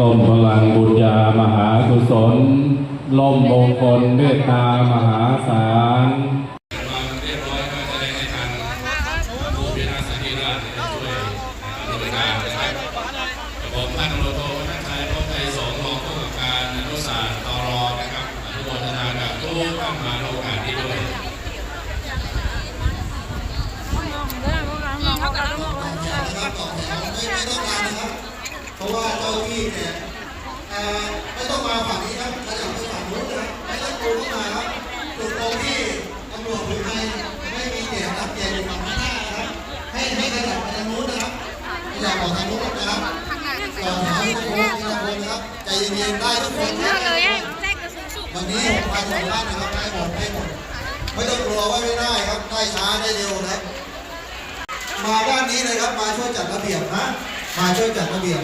ลมพลังบุญญามหากุศลลมมงคลเมตตามหาศาลเรียบร้อยก็จะได้ให้ทางผู้พิจารณาสันติราชช่วยดำเนินการนะครับผมพันตำรวจโทนัทชัยพบไทยสงฆ์รองผู้กำกับการอนุสาสตร์ตรนะครับอนุโมทนากับทุกท่านมาในโอกาสนี้ด้วยเพราะว่าเจ้าที่เนี่ยไม่ต้องมาฝั่งนี้ครับขยับไปฝั่งนู้นนะครับไม่ต้องกลัวเข้ามาครับจุดตรงที่ตำรวจหรือใครไม่มีเกียรติรับเกียรติอยู่ฝั่งหน้านะครับให้ขยับไปทางนู้นนะครับขยับออกทางนู้นนะครับก่อนที่จะโค้งที่จะโค้งนะครับใจเย็นๆได้ทุกคนนะวันนี้6,000 ท่านนะครับได้หมดไม่ต้องกลัวว่าไม่ได้ครับได้ช้าได้เร็วนะครับมาด้านนี้เลยครับมาช่วยจัดระเบียบนะมาช่วยจัดระเบียบ